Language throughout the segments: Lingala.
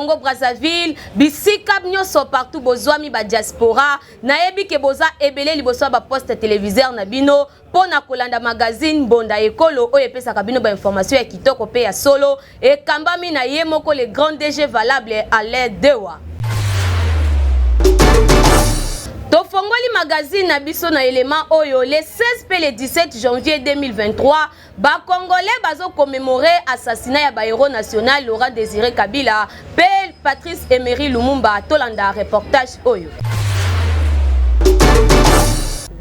Congo Brazzaville, bisika nyonso partout bozwami ba diaspora, nayebi ke boza ebele liboso ba poste téléviseur na bino pona kolanda magazine Bonda Ekolo oyo epesaka bino ba information ya kitoko pe ya solo e kambami na ye moko le grand DG valable à l'aide dewa. Tofongoli magazine na biso na élément oyo le 16 pe le 17 janvier 2023 ba congolais bazo commémorer assassinat ya ba héros national Laurent Désiré Kabila pe Patrice Emery Lumumba tolanda reportage oyo.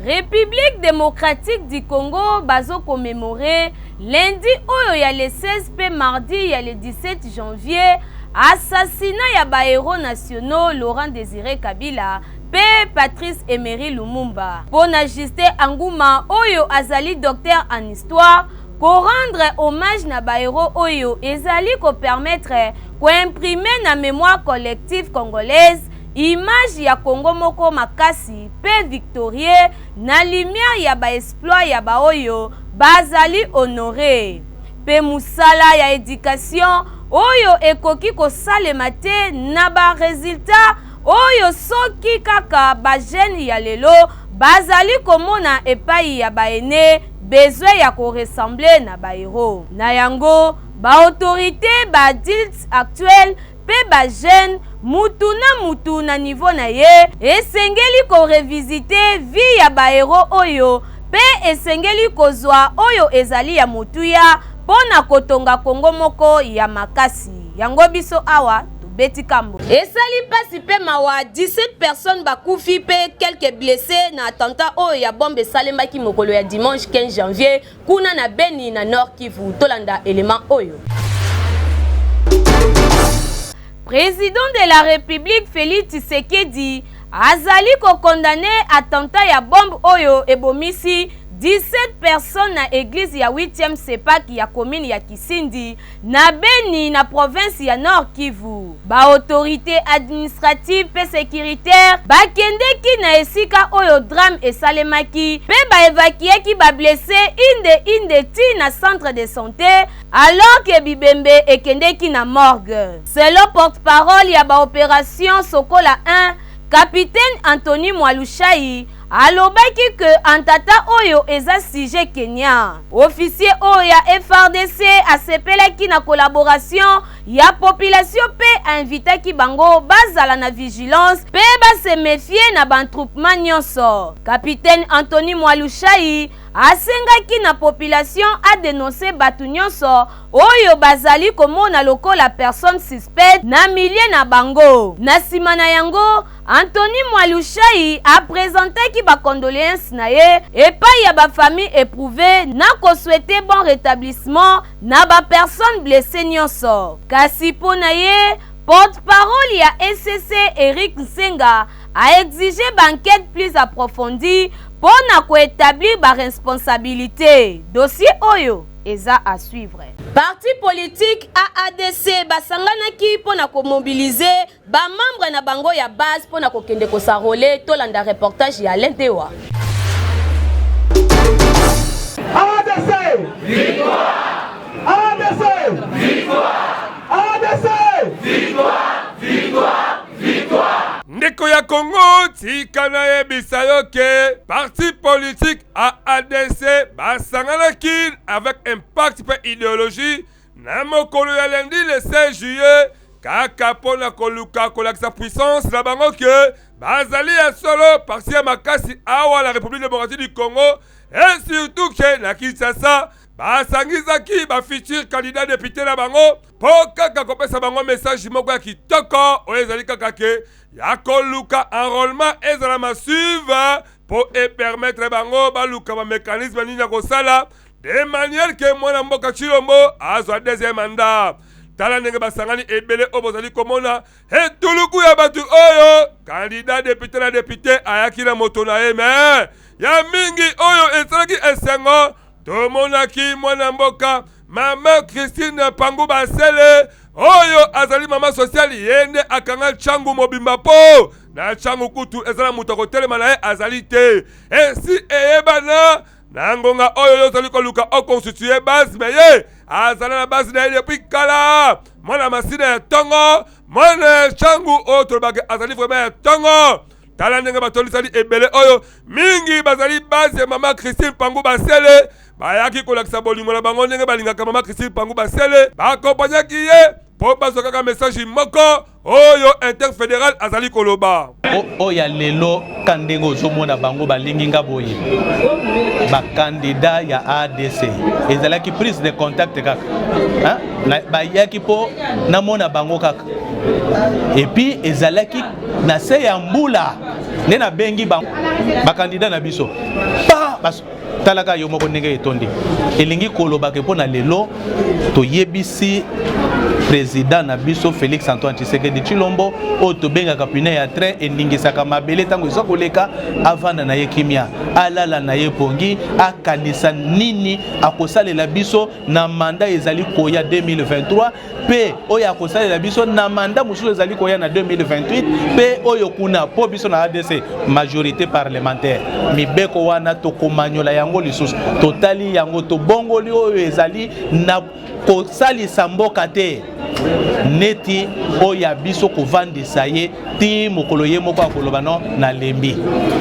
République démocratique du Congo bazo commémorer lundi oyo ya le 16 pe mardi ya le 17 janvier assassinat ya ba héros nationaux Laurent Désiré Kabila pe Patrice Emery Lumumba. Pona Justin Anguma oyo azali docteur en histoire ko rendre hommage na ba héros oyo ezali ko permettre ko imprimer na mémoire collective congolaise image ya Congo moko makasi pe victorieux na lumière ya ba exploit ya ba oyo bazali honoré pe musala ya éducation oyo ekoki ko salema te na ba résultat oyo soki kaka ba jeune ya lelo bazali komona epai ya baene besoin ya ko ressembler na ba héros na yango ba autorité ba adultes actuel pe ba jeune mutu na niveau na ye esengeli ko revisiter vie ya ba héros oyo pe esengeli kozwa oyo ezali ya mutuya pona kotonga Kongo moko ya makasi yango biso awa Betty Kambo. Esali pasi pe mawa 17 personnes bakufi pe quelques blessés na attentat oyo ya bombe salemaki mokolo ya dimanche 15 janvier kuna na Beni na Nord Kivu tolanda élément oyo. Président de la République Félix Tshisekedi azali ko condamné attentat ya bombe oyo ebomisi 17 personnes na église ya 8e sepak ya commune ya Kisindi na Beni na province ya Nord Kivu. Ba autorité administrative pe sécuritaire bakendeki na esika oyo drame esalemaki pe ba évacueki ba blessé inde ti na centre de santé alors que bibembe ekendeki na morgue. Selon porte-parole ya ba opération Sokola 1 capitaine Anthony Mwalushai alobaki que antata oyo eza sujet Kenya. Officier oyo ya FRDC asepelaki na collaboration ya population pe invitaki bango bazala na vigilance pe base méfier na bantroupement nyonso. Capitaine Anthony Mwalushai asengaki na population a dénoncer batu nyonso oyo bazali komona lokola personne suspecte na milieu na bango. Na sima na yango Anthony Mwalushai a présenté ki ba condoléances na ye epai ya ba famille éprouvée na ko souhaiter bon rétablissement na ba personne blessée nyonso. Kasi pona ye porte-parole ya SCC Eric Nsenga a exigé banquette plus approfondie pour na établir ba responsabilité. Dossier oyo eza à suivre. Parti politique AADC basanganaki pour na mobiliser ba membre na bango ya base pour na kende ko sarole tolanda reportage ya lentewa. AADC victoire! AADC victoire! AADC victoire! Victoire! Victoire! Ndeko ya Congo tikana yebisa yo ke parti politique AADC basanganaki avec impact pe idéologie na mokolo ya lundi le 16 juillet kaka pona koluka kolakisa puissance na bango ke bazali ya solo parti ya makasi awa la République démocratique du Congo et surtout ke na Kinshasa basangizaki ba futur candidat député na bango po kaka kopesa bango message moko ya kitoko oyo ezali kaka ke ya koluka enrôlement ezala massive pour permettre bango baluka ba mécanisme nini ya kosala de manière que mwana mboka Chilombo azwa deuxième mandat. Tala ndenge basangani ebele oyo bozali komona etuluku ya batu oyo candidat député na député ayaki na moto na ye mais ya mingi oyo esalaki esengo tomonaki mwana mboka mama Christine Pangu Basele oyo azali mama social yende akanga changu mobimba po na changu kutu ezala mutoko telema na ye azali te ensi eyebana na ngonga oyo yozali koluka o constituer base meye azala na base na ye depuis kala mwana masina ya tongo mwana changu autre bage azali vraiment ya tongo tala ndenge batolisali ebele oyo mingi bazali base ya mama Christine Pangu Basele bayaki kolakisa bolingo na bango ndenge balingaka mama Christine Pangu Basele bakompanyaki ye po bazokaka message moko oyo interfédéral azali koloba oya lelo kandengo ozomona bango balingi nga boye bakandida ya ADC ezalaki prise de contact kaka bayaki po namona bango kaka epi ezalaki na se ya mbula nde na bengi bakandida na biso talaka yo moko ndenge etondi elingi kolobaka mpo na lelo toyebisi président na biso Félix Antoine Tshisekedi Tshilombo o to benga kapine ya train endingisaka mabele tango eza koleka avanda na ye kimia alala na ye pongi akanisa nini akosalela biso na mandat ezali koya 2023 pe oyo akosalela biso na mandat mosusu ezali koya na 2028 pe oyo kuna po biso na ADC majorité parlementaire mibeko wana tokomanyola yango lisusu totali yango tobongoli oyo ezali na kosalisa mboka te neti oya biso kovandisa ye ti mokolo ye moko akoloba no na lembi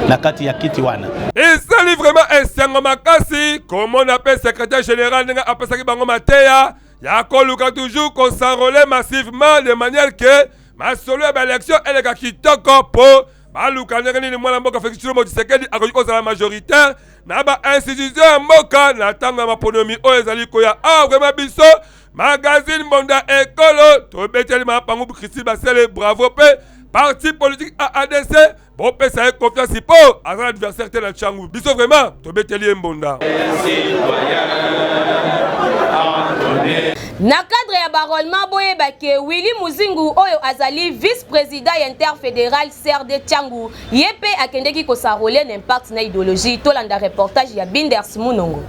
na kati ya kiti wana ezali vraiment esengo makasi komona pe secrétaire général ndenge apesaki bango mateya ya koluka toujours s'enrôler massivement de manière que masolo ya baélection eleka kitoko po baluka ndenge nini mwana mboka Félix Tshilombo Tshisekedi akoki kozala majoritaire na ba-institution ya mboka na ntango ya maponomi oyo ezali koya vraiment biso magazine Mbonda Ekolo tobeteli mapangu Christine Basele bravo pe parti politique à ADC bon pe ça confiance po azala adversaire te na Tchangu biso vraiment tobeteli Mbonda na cadre ya barolement boyebake Willy Muzingu oyo azali vice-président interfédéral CRD Tchangu yepe akendeki kosarole n'impact na idéologie tolanda reportage ya Binders Munongo.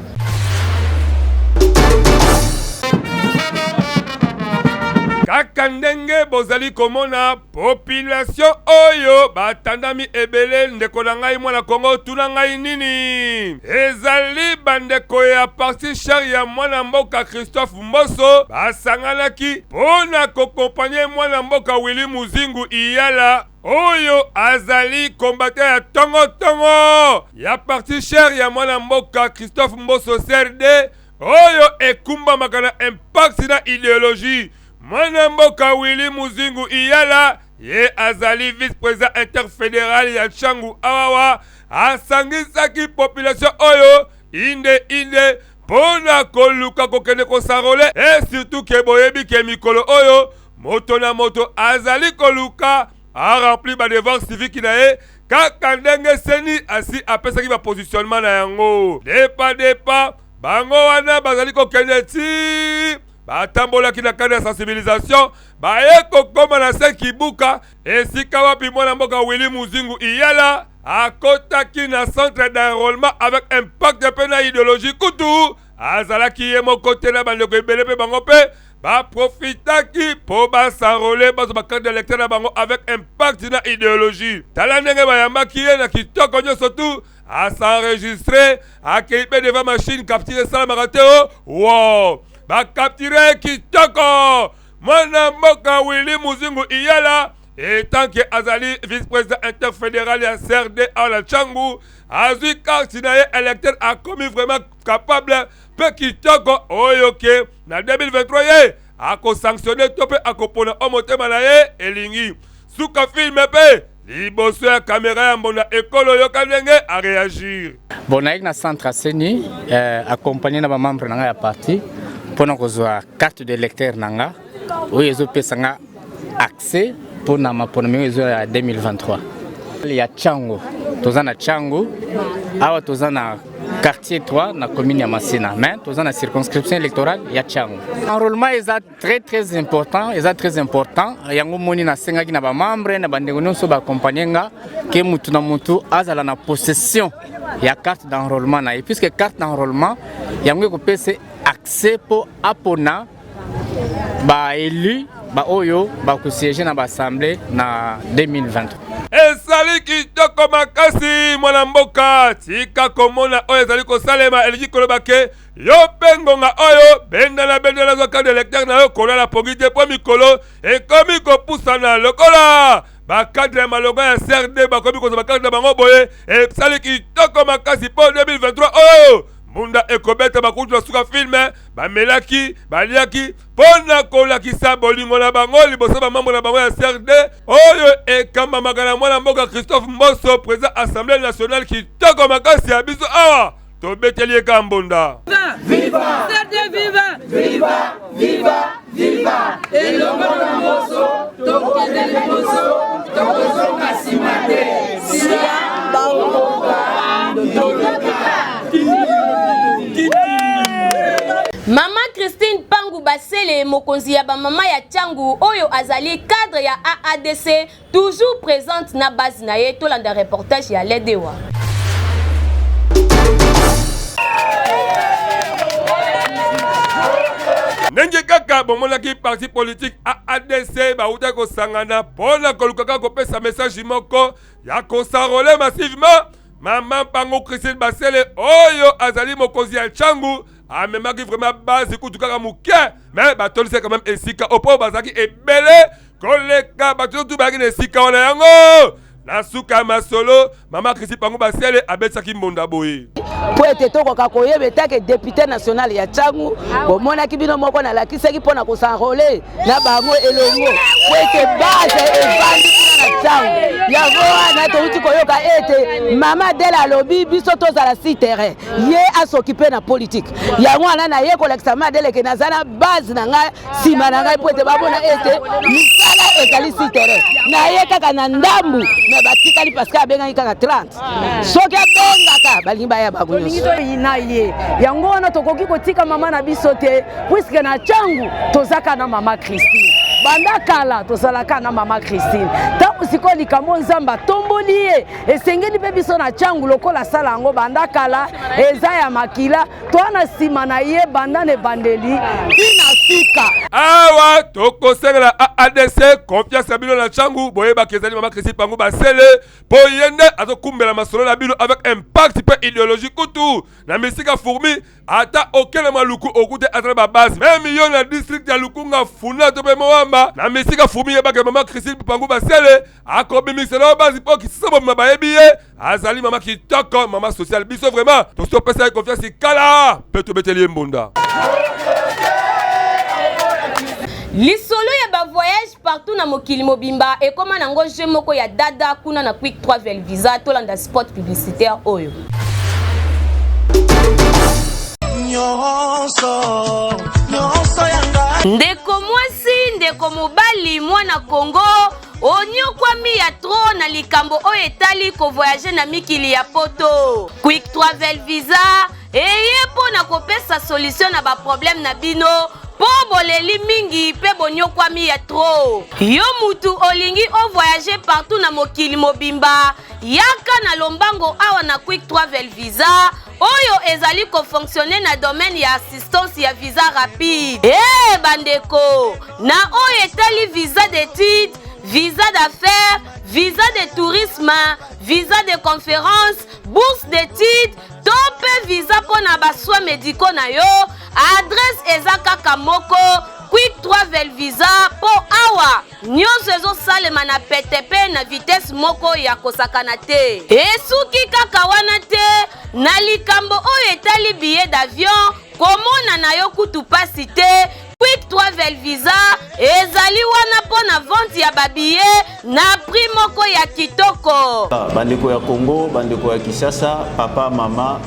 kaka ndenge bozali komona population oyo batandami ebele ndeko na ngai mwana Kongo tuna ngai nini ezali bandeko ya parti char ya mwana mboka Christophe Mboso basanganaki pona kokompanye mwana mboka Willy Muzingu iyala oyo azali combattant ya tongo ya parti char ya mwana mboka Christophe Mboso CRD oyo ekumba makana impact na idéologie mwana mboka Willy Muzingu iyala ye azali vice-président interfédéral ya Tchangu awawa asangisaki population oyo inde pona koluka kokende kosarole et surtout ke boyebi ke mikolo oyo moto na moto azali koluka a rempli ba devoir civique na ye kaka ndenge seni asi apesaki ba positionnement na yango depa bango wana bazali kokende ti batambolaki na kanda ya sensibilisation baye kokoma na se kibuka esika wapi mwana mboka Willy Muzingu iyala akotaki na centre d'enrôlement avec impact pe na idéologie kutu azalaki ye moko te na bandeko ebele pe bango pe baprofitaki po basanrole bazo bakarte d'électeur na bango avec impact na idéologie tala ndenge bayambaki ye na kitoko nyonso tu a s'enregistrer akei pe devant machine capture salamaka te o wow bakaptire kitoko mwana mboka Willy Muzingu iyala etant que azali vice-président interfédéral ya CRD à la Tchangu azui carte na ye électeur a commis vraiment capable pe kitoko oyoke na 2023 ye ako sanctionner tope akopona omotema na ye elingi suka filme pe liboso ya caméra ya Mbonda Ekolo yoka ndenge a réagir bon naik na centre aseni accompagné na ba membre na ya parti pona kozwa carte de lecteur nanga oyo ezopesa nga accès pona maponomi ezo ya 2023 ya Tchangu toza na Tchangu awa toza na quartier 3 na commune ya Masina mais toza na circonscription électorale ya Tchangu enrôlement est très important yango moni na sengaki na ba membre na bandeko nyonso ba accompagner nga ke mutu na mutu azala na possession ya carte d'enrôlement na puisque carte d'enrôlement yango ko pese accès pour apona ba élu ba oyo ba ko siéger na ba assemblée na 2020 ezali ezali kitoko makasi mwana mboka tika komona oyo ezali kosalema eliki koloba ke yo pengonga oyo bendana zo carte d'électeur na yo kolala pongi te po mikolo ekomi kopusana lokola bakadre ya malonga ya CRD bakomi kozwa bakadre na bango boye esali kitoko makasi po 2023 oyo munda ekobeta bakutu na suka filme bamelaki baliaki pona kolakisa bolingo na bango liboso bamambo na bango ya CRD oyo ekambamaka na mwana mboka Christophe Mboso président Assemblée nationale kitoko makasi ya biso awa tobeteli eka mbonda viva CRD viva viva viva viva elongo na Mboso tokende liboso tokozonga nsima te sia baokoka Mama Christine Pangu Basele mokonzi ya ba mama ya Tchangu oyo azali cadre ya AADC toujours présente na base na ye tolanda reportage ya Ledewa. Nenge kaka bomonaki parti politique AADC bauta kosangana pona kolukaka kopesa message moko ya kosarole massivement Mama Pangu Christine Basele oyo azali mokonzi ya Tchangu amemaki vraiment base kutukaka muke mais batoli c'est quand même esika opo bazaki ebele koleka batoli tu baki esika wana yango na suka masolo Mama Christine Pangu Basele abetsaki mbonda boye po ete tokoka koyeba etake député national ya Tchangu bomonaki bino moko na lakisaki pona kosanrole na bango elongo po ete base evandi na Tchangu yango wana touti koyoka ete mama Dela lobi biso tozala si terrain ye asokipe na politique yango wana na ye kolekisa mama Dela ke nazana base na ngai sima na ngai po ete babona ete misala ezali si terrain na ye kaka na ndambu na batikali parce que abengaki kaka 30 soki abengaka balingi baya babu na ye yango wana tokoki kotika mama na biso te puisque na Tchangu tozaka na mama Christine banda kala tozalaka na mama Christine tangu siko likambo nzamba tomboli ye esengeli pe biso na Tchangu lokola sala yango banda kala eza ya makila toana sima na ye banda ne bandeli tina sika awa tokosengela AADC confiance bino na Tchangu boyeba kezali Mama Christine Pangu Basele po yende azokumbela masolo na bino avec impact pe idéologie kutu na misika fourmi ata okele maluku okute atra ba base même million na district ya Lukunga funa to pe moamba na misika fourmi yeba ke Mama Christine Pangu Basele akobi miselo base po ki sobo mabayebi ye azali mama kitoko mama social biso vraiment to stopesa confiance kala pe to beteli mbonda. Lisolo ya ba voyage partout na mokili mobimba et comme nango je moko ya dada kuna na quick travel visa tolanda spot publicitaire oyo. Ndeko mwasi ndeko mobali mwana Kongo onyokwami ya tro na likambo oyo etali ko voyager na mikili ya poto quick travel visa eye po na kopesa solution na ba problème na bino po boleli mingi pe bonyokwami ya tro yo mutu olingi o voyager partout na mokili mobimba yaka na lombango awa na quick travel visa oyo ezali ko fonctionner na domaine ya assistance ya visa rapide bandeko na oyo etali visa d'études visa d'affaires, visa de tourisme, visa de conférence, bourse d'études, top visa pour na baswa médicaux na yo, adresse ezaka moko, quick travel visa po awa. Nyonso ezo salema na PTP na vitesse moko ya kosakana te. Esuki kaka wana te, na likambo oyo etali billet d'avion, komona na yo kutu pasi te. Quick travel visa ezali wana pona vente ya babiye na prix moko ya kitoko. Bandeko ya Congo, bandeko ya Kinshasa, papa, mama,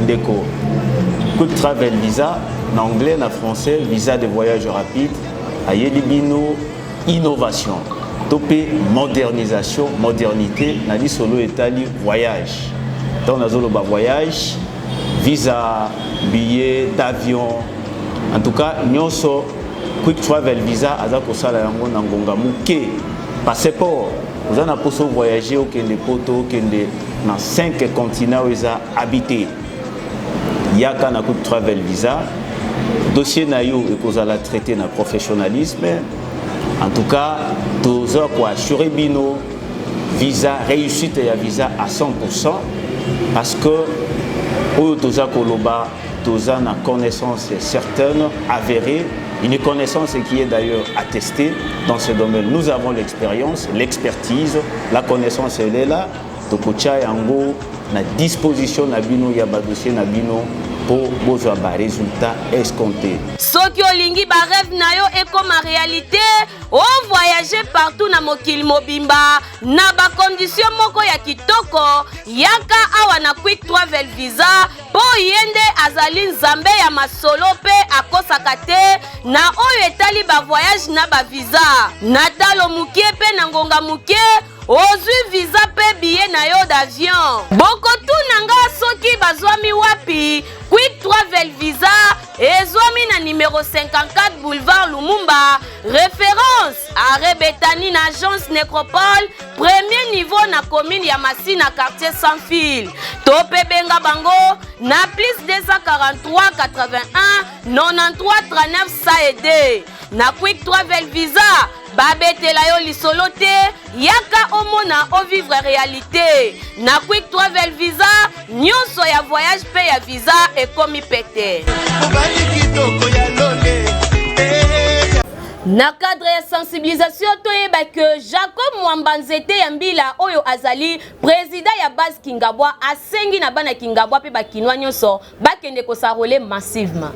ndeko. Quick travel visa, en anglais, en français, visa de voyage rapide, ayeli bino innovation, topé modernisation, modernité, nali solo etali voyage. Donc nazolo ba voyage, visa, billet d'avion. En tout cas, nyonso quick travel visa azako sala yango na ngonga muke passeport. Vous en avez voyager au Kende poto Kende dans 5 continents où ils ont habité. Yaka na quick travel visa. Dossier na yo et qu'on a traité na professionnalisme. En tout cas, tous quoi assurer bino visa réussite ya visa à 100% parce que oyo toza koloba toza na connaissance certaine avérée, une connaissance qui est d'ailleurs attestée dans ce domaine. Nous avons l'expérience, l'expertise, la connaissance elle est là. Tokocha yango na disposition na bino ya ba dossier na bino pour bozwa ba résultat escompté. Soki olingi ba rêve na yo et comme réalité, o voyager partout na mokili mobimba na ba condition moko ya kitoko, yaka awa na Quick Travel Visa po yende azali nzambe ya masolo pe akosaka te na oyo etali ba voyage na ba visa. Natalo mukie pe na ngonga mukie ozwi visa pe billet na yo d'avion. Boko tu nanga soki bazwami wapi Quick Travel Visa ezwami na numéro 54 boulevard Lumumba, référence arrêt Betani na agence Nécropole, premier niveau na commune ya Masina quartier sans fil. Tope benga bango na plus 243 81 93 39 saede. Na Quick Travel Visa babetela yo lisolo te yaka omona o vivre réalité. Na Quick Travel Visa nyonso ya voyage pe ya visa ekomi pete. Na cadre ya sensibilisation toyeba que Jacob Mwamba Nzete ya mbila oyo azali président ya base Kingabwa asengi na bana Kingabwa pe bakinwa nyonso bakende kosarole massivement.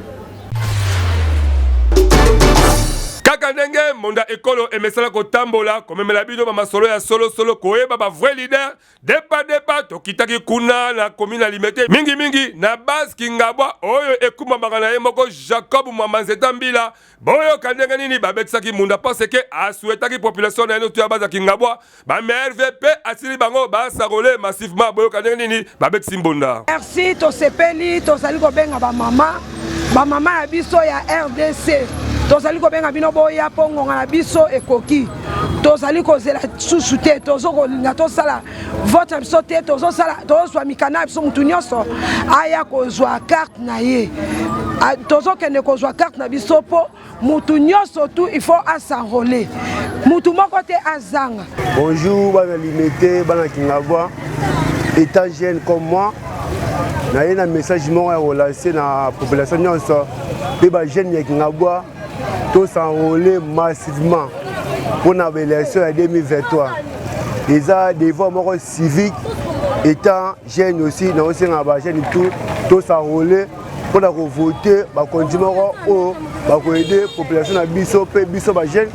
Kaka ndenge monda ekolo emesala kotambola komemela bino ba masolo ya solo koyeba ba vrai leader depa tokitaki kuna na commune limité mingi na base Kingabwa oyo ekuma magana ye moko Jacob Mwamba Nzete mbila boyo kandenge nini babetisaki munda parce que asuetaki population na noto ya base Kingabwa ba MRVP asili bango ba sarole massivement boyo kandenge nini babetisi mbunda. Merci to sepeli to sali ko benga ba mama ya biso ya RDC. Tozali ko benga bino boya pongo na biso ekoki. Tozali ko zela susu te tozo ko linga to sala votre biso te tozo sala tozo mikana biso mutu nyonso aya ko zwa carte na ye. Tozo kende ko zwa carte na biso po mutu nyonso tout il faut s'enrôler. Mutu moko te azanga. Bonjour bana limité bana Kingabwa étant jeune comme moi. Na un message moko ya relancer na population nyonso pe ba jeune ya Kingabwa to s'enrôler massivement pour la élection en 2023. Ils ont des voix civiques étant jeunes aussi, nous aussi na jeunes tout s'enrôler pour la voter, ba continuer au ba aider la population na biso pe biso ba jeune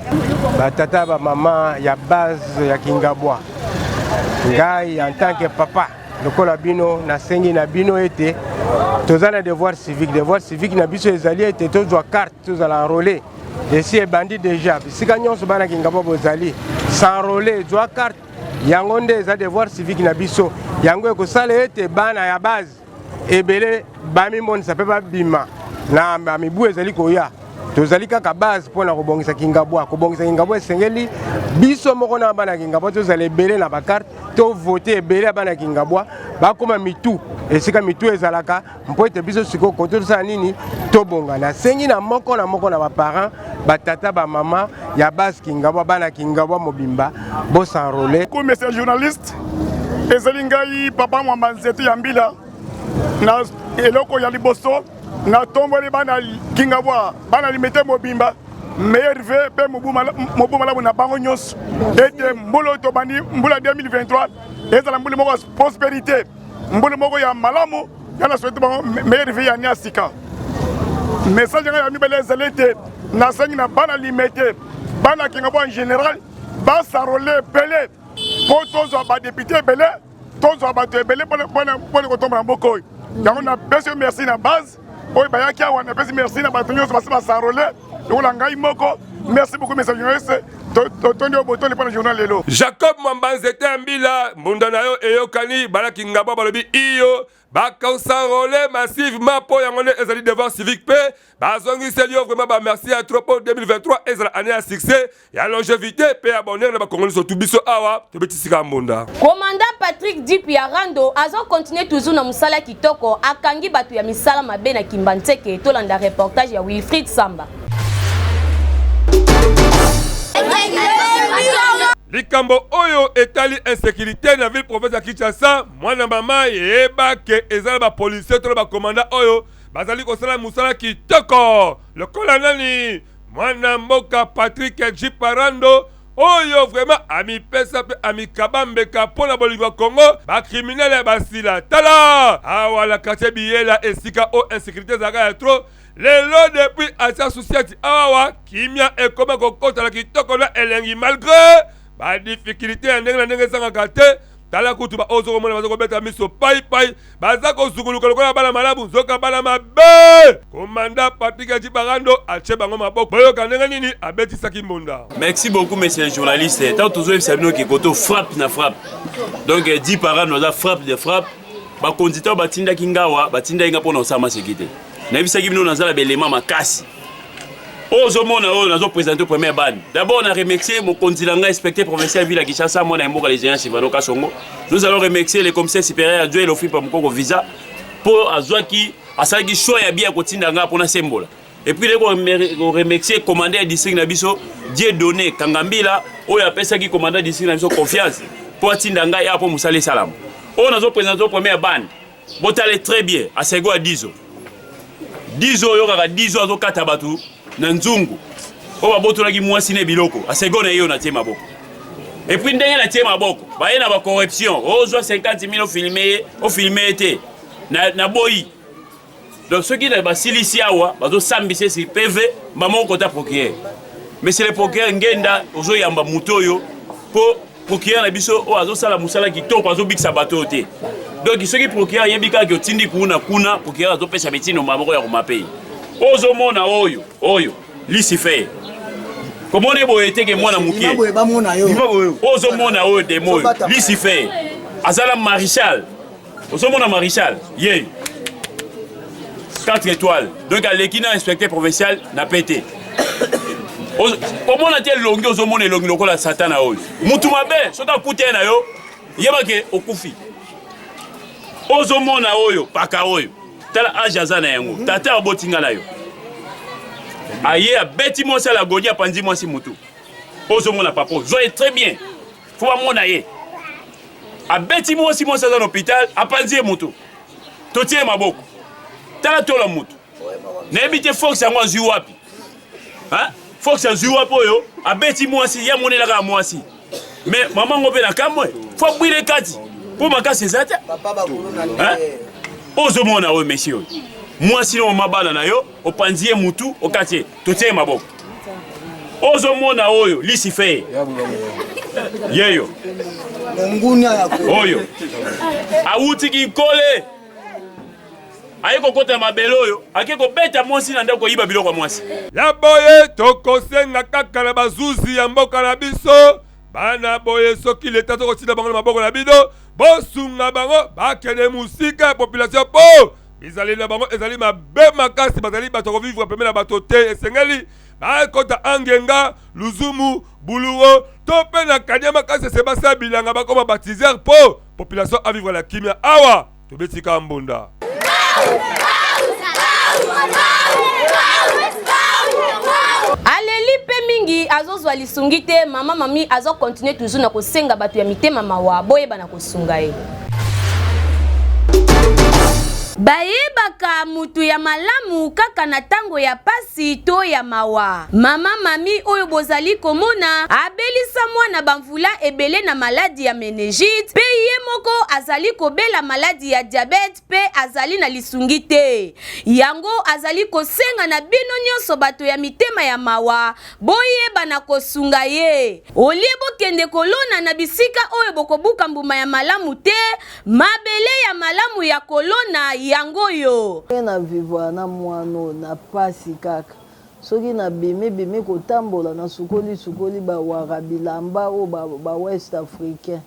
ba tata ba maman ya base ya Kingabwa. Ngai en tant que papa lokola bino na sengi na bino ete tozana devoir civique na biso ezali ete tozwa carte tozala enrôler. Et si bandit déjà, si gagnons ce bana Kingabwa bozali s'enrôler zwa carte yangonde za devoir civique na biso yango ko sala ete bana ya base ebele bami mon ça peut pas bima na mibu ezali koya tozali kaka base pona kobongisa Kingabwa esengeli biso moko na bana Kingabwa tozali ebele na ba carte to voter ebele bana Kingabwa bakoma mitu esika mitu ezalaka mpo ete biso siko koto sa nini tobonga na sengi na moko na ba parents batata ba mama ya base Kingabwa bana Kingabwa mobimba bo s'enrôler. Ko monsieur journaliste ezali ngai papa Mwamba Nzete ya mbila na eloko ya liboso na tomboli bana Kingabwa bana limité mobimba meilleur vœu pe mobu malamu na bango nyonso ete mbolo to bani mbula 2023 ezala mbuli moko prospérité mbuli moko ya malamu yana souhaite bango meilleur vœu ya niasika message ya mibele ezali ete na sengi na bana limité bana Kingabwa en général ba s'enrôler belé po tozwa ba député belé tozwa bato ebele pona kotomba mboko yango na pesi merci na base oyo bayaki awa na pesi merci na bato nyonso basi basarole lokola ngai moko merci beaucoup message journaliste totondi obotoli mpona journal lelo. Jacob Mwamba Nzete mbila mbunda na yo eyokani bana Kingabwa balobi iyo bakonsanrole massivement po yango nde ezali devoir civique pe bazongiseli yo vraiment ba merci à trop pour 2023 ezala année à succès ya longévité pe ya bonheur na bakongoli surtout biso awa tobetisika mbunda. Commandant Patrick Dipi Arando azo continuer toujours na musala kitoko akangi batu ya misala mabe na Kimbantseke tolanda reportage ya Wilfried Samba. likambo oyo etali insécurité na ville province ya Kinshasa mwana mama yeba ke ezala ba policier to ba commandant oyo bazali kosala musala kitoko lokola nani mwana mboka Patrick Jiparando oyo vraiment amipesa pe amikabambeka pona bolingo Congo ba criminel basila tala awala quartier Biela esika o insécurité zaka ya trop lelo depuis asia society awa kimia ekoma kokota la kitoko na elengi malgré ba difficulté ya ndenge na ndenge sanga te tala kutu ba ozo komona bazo kobeta miso pai baza kozunguluka lokola bala malabu nzoka bala mabe komanda Patrick Jiparando ache bango maboko boyoka ndenge nini abetisaki mbunda. Merci beaucoup monsieur le journaliste. Tant toujours sabino ki koto frappe na frappe. Donc Jiparando za frappe de frappe ba conducteur batinda kingawa batinda inga pona osama sécurité. Na bisaki bino nazala belema makasi. Ozomona oyo nazo présenter première bande. D'abord on a remercié mon consulat inspecteur provincial ville à Kinshasa moi na mboka les géants Sivano Kasongo. Nous allons remercier le commissaire supérieur adjoint l'office pour moko visa pour azwaki asalaki choix ya bien kotinda nga pona sembola. Et puis on remercier commandant district na biso Dieu donné Kangambila oyo apesaki commandant district na biso confiance pour atinda nga ya pour musale salam. On nazo présenter première bande. Botale très bien à Sego à 10 ans. 10 ans yo kaka 10 ans azokata batu na nzungu o babotolaki mwasi ne biloko asegone yo na tie maboko et puis ndenge na tie maboko baye na ba corruption ozwa 50 000 au filmer été na boyi donc ceux qui na ba silisi awa bazo sambise si PV ba mon kota procureur mais c'est le procureur ngenda ozo yamba mutoyo po procureur na biso o azo sala musala kitoko azo bikisa bato te donc ceux qui procureur yebika ki otindi kuna procureur azo pesa betino maboko ya komapei ozo mona oyo lisife comment ne boye teke mwana mukie ozo mona oyo demo lisife azala maréchal ozo mona maréchal ye 4 étoiles donc à l'équina inspecteur provincial n'a pété comment na-t-il longi ozo mona longi lokola satana oyo mutu mabe sota kute na yo yeba ke okufi ozo mona oyo paka oyo tala ajaza na yango tata abotinga na yo aye abeti mwasi la godi apandi mwasi mutu ozo mona papo zoe très bien faut pas mona ye abeti mwasi za l'hôpital apandi mutu totie maboko tala tola mutu na ebite fox yango azui wapi hein fox azui wapi oyo abeti mwasi ya monela ka mwasi mais maman ngope na kamwe faut bwile kati pour makasi ezata hein ozo mona oyo monsieur moi sinon mabala na yo opanzie mutu okati totie maboko ozo mona oyo lisife yeyo ngunya yako oyo awuti kikole ayeko kota mabelo oyo akeko beta mwasi na ndako yiba biloko mwasi ya boye tokosenga kaka na bazuzi ya mboka na biso bana boye soki leta tokotinda bango na maboko na bido bosunga bango bakende musika population po izali na bango ezali mabe makasi bazali bato kovivre pembe na bato te esengeli bakota angenga luzumu buluo to pe na kanya makasi sebasa bilanga bakoma baptiser po population a vivre la kimia awa tobetika mbunda aleli pe mingi azozwa lisungi te mama mami azo continuer toujours na kosenga bato ya mitema mawa boyeba na kosunga ye bayebaka mutu ya malamu kaka na tango ya pasi to ya mawa mama mami oyo bozali komona abelisa mwana bamvula ebele na maladi ya meningite pe ye moko azali kobela maladi ya diabete pe azali na lisungi te yango azali kosenga na bino nyonso bato ya mitema ya mawa boyeba na kosunga ye olie bokende kolona na bisika oyo bokobuka mbuma ya malamu te mabele ya malamu ya kolona yango yo na vivre na mwano na pasi kaka soki na bimi kotambola na sukoli bawaka bilamba o ba West Africain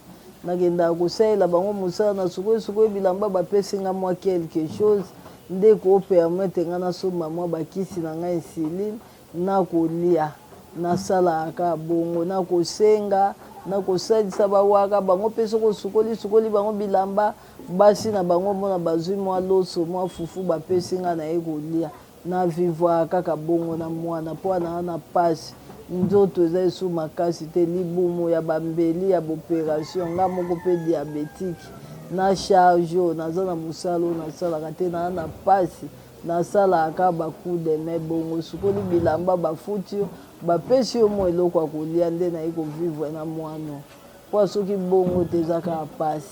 nakenda kosalela bango musala na sukoli bilamba bapesinga mwa quelque chose nde ko permettre nga na soma mwa bakisi na nga insuline na kolia na sala aka bongo na kosenga na kosalisa bawaka bango peso ko sukoli bango bilamba basi na bango mona bazui mwa loso mwa fufu bapesinga na ekolia na vivre kaka bongo na mwana po na pasi nzoto eza esu makasi te libumu ya bambeli ya bopération nga moko mpe diabétique na charge oyo naza na mosala oyo nasalaka te naa na pasi nasalaka bakude me bongo sukoli bilamba bafuti yo bapesi yo mo eloko ya kolia nde nayi kovivre na mwana mpo soki bongo te ezaka ya pasi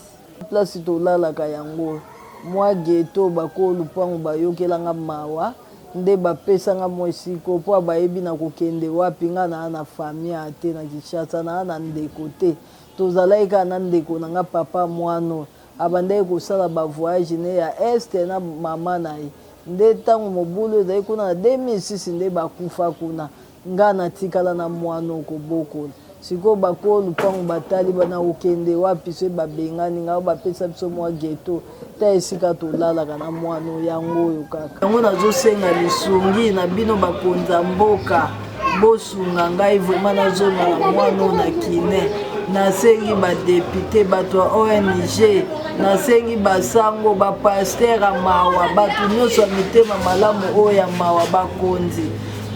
place tolalaka yango mwa geto bakolo lupango bayokelanga mawa nde bapesanga mwa esiko mpo bayebi na kokende wapi nga naa na famille ate na Kinshasa naa na ndeko te tozalaki kaka na ndeko na nga papa mwana abandaki kosala bavoyage ne ya este na mama na ye nde ntango mobulu ezali kuna na 2006 nde bakufa kuna nga natikala na mwana kobokola sikoyo bakolo lupango batali bana kokende wapi so babengani nga bapesa biso mwa geto ta esika tolalaka na mwana yango oyo kaka yango nazosenga lisungi na bino bakonza mboka bosunga ngai vraimen nazonga na mwana oyo na kine nasengi badepute bato ya ONG nasengi basango bapaster ya mawa bato nyonso ya mitema malamu oyo ya mawa bakonzi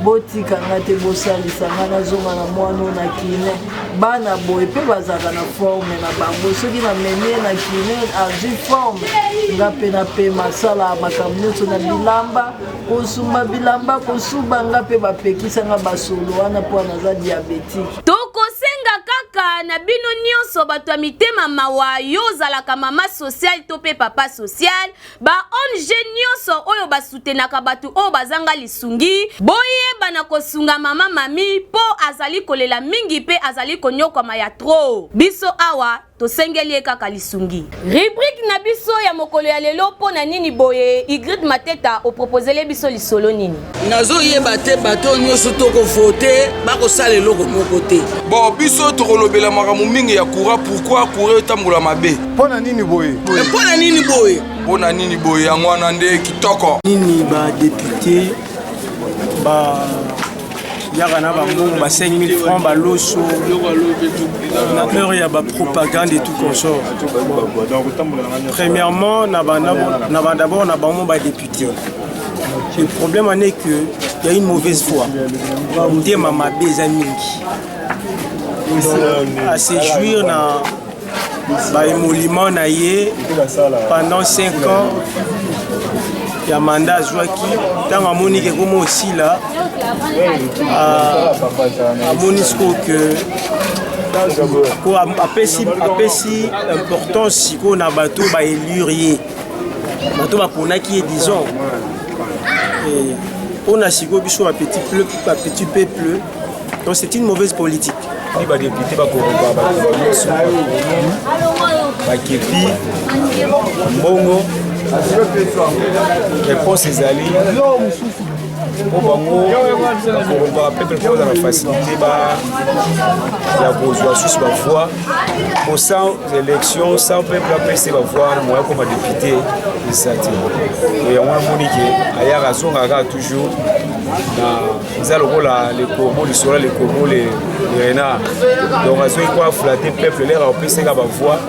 botikanga te bosalisanga nazonga na mwana na kine bana boye mpe bazalaka na forme na bango soki namemie na kine azwi forme nga mpe napema asala makambo nyonso na bilamba kosumba bilamba kosuba nga mpe bapekisanga basolo wana mpo naza diabétique tokosenga kaka na bino nyonso bato ya mitema mawa yo ozalaka mama social to mpe papa social ba ONG nyonso oyo basutenaka bato oyo bazanga lisungi boyeba na kosunga mama mami po azali kolela mingi pe azali konyokwama ya tro biso awa tosengeli kaka lisungi rubrique na biso ya mokolo ya lelo po na nini boye Ygritte Mateta opropozele biso lisolo nini nazoyeba te bato nyonso tokovote bakosala eloko moko te bon biso tokolobela makambo mingi ya courant pourquoi courant etambola mabe mpona nini boye mpona nini boye mpona nini boye yango wana nde kitoko nini badepute yaka na bango ba 5000 francs baloso na heure ya propagande et tout consort. Premièrement d'abord na bango ba député. Le problème en est que il y a une mauvaise foi. On dit mama beza mingi. À se jouir na ba émolument na ye pendant 5 ans. Il y a mandat Joaki, tant à Monique et comme aussi là, à Monisco que si importance si qu'on a bateau bah élurier, bateau bah pour qui est disons, et on a si qu'on bichou à petit peuple, donc c'est une mauvaise politique. Ni ba député ba Koruba ba Kepi Mbongo réponse ezali po bango Koruba peuple pour la facilité ba ya kozwa susu ba voix pour sans élection sans peuple apesi ba voix moi comme député isati et on a monique aya razonga ka toujours na zalokola les Congo les sola les Congo les renards donc azo quoi flatter peuple les apesi ka ba voix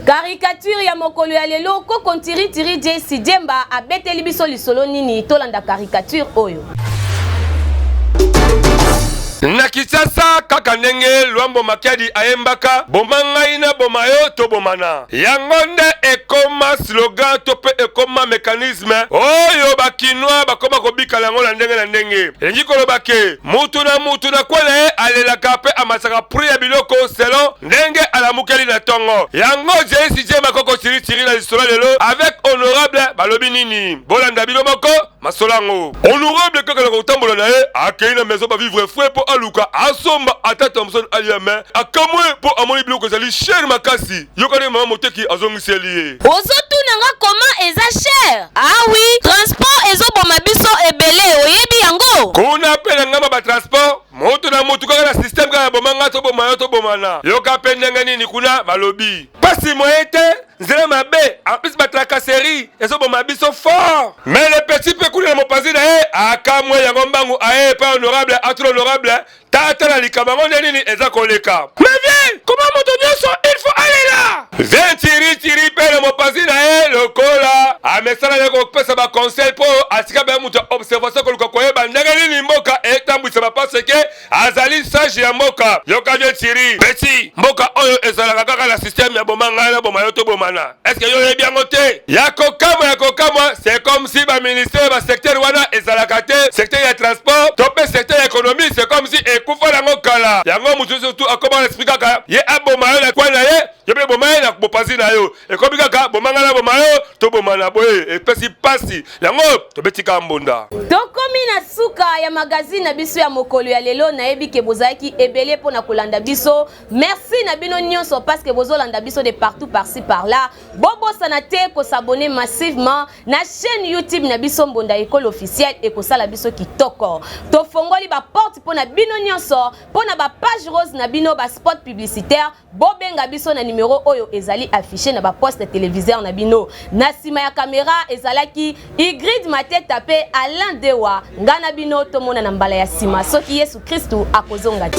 caricature ya mokolo ya lelo ko kontiri tiri JC Demba abeteli biso lisolo nini tolanda caricature oyo na Kinshasa kaka ndenge Luambo Makiadi ayembaka boma ngai na boma yo to bomana yango nde ekoma slogan to pe ekoma mécanisme oyo bakinwa bakoma kobika lango na ndenge elingi koloba ke mutu na kwele alelaka pe amasaka prix ya biloko selon ndenge alamukeli na tongo yango JC Demba koko tiri na lisolo lelo avec honorable balobi nini bolanda bino moko masolango honorable kaka na kotambola na ye akei na maison ba vivre fouet po aluka asomba ata Thompson aliame akamwe po amoni biloko zali cher makasi yokane mama moteki azongiseli ye ozotuna koma eza cher ah oui transport ezoboma biso ebele oyebi yango kuna pena ngama ba transport moto na moto kaka na système kaka bomanga to bomana to bomana yoka pendenge nini kuna balobi pasi moyete nzela mabe en plus ba tracasserie ezoboma biso fort mais le petit peu kuna mopazi na ye akamwe yango mbangu aye pas honorable atro honorable tata na likabango nini eza koleka mais viens comment moto nyonso il faut aller là viens tiri pele mopazi na ye lokola amesala yako pesa ba conseil po asika ba mutu observation koluka koyeba ndenge nini mboka azali sage ya mboka yoka je tiri beti mboka oyo ezalaka kaka na système ya bomanga na bomayo to bomana est-ce que yo yebi yango te ya kokamwa c'est comme si ba ministère ba secteur wana ezalaka te secteur ya transport to pe secteur ya économie c'est comme si ekufa nango kala yango mutu surtout akoma expliquer kaka ye abomayo na kwa na ye yo pe bomayo na bopazi na yo ekomi kaka bomanga na bomayo to bomana boye espèce pasi yango to betika mbonda tokomi na suka ya magazine na biso ya mokolo ya lelo nayebi ke bozalaki ebele pona kolanda biso merci na bino nyonso parce que bozolanda biso de partout par-ci par-là bobosana te ko s'abonner massivement na chaîne YouTube na biso mbonda école officielle et ko sala biso kitoko to fongoli ba porte pona bino nyonso pona ba page rose na bino ba spot publicitaire bobenga biso na numéro oyo ezali affiché na ba poste téléviseur na bino na sima ya caméra ezalaki Igrid Mate tapé Alain Dewa ngana bino tomona na mbala ya sima soki Yesu Kristu akozonga.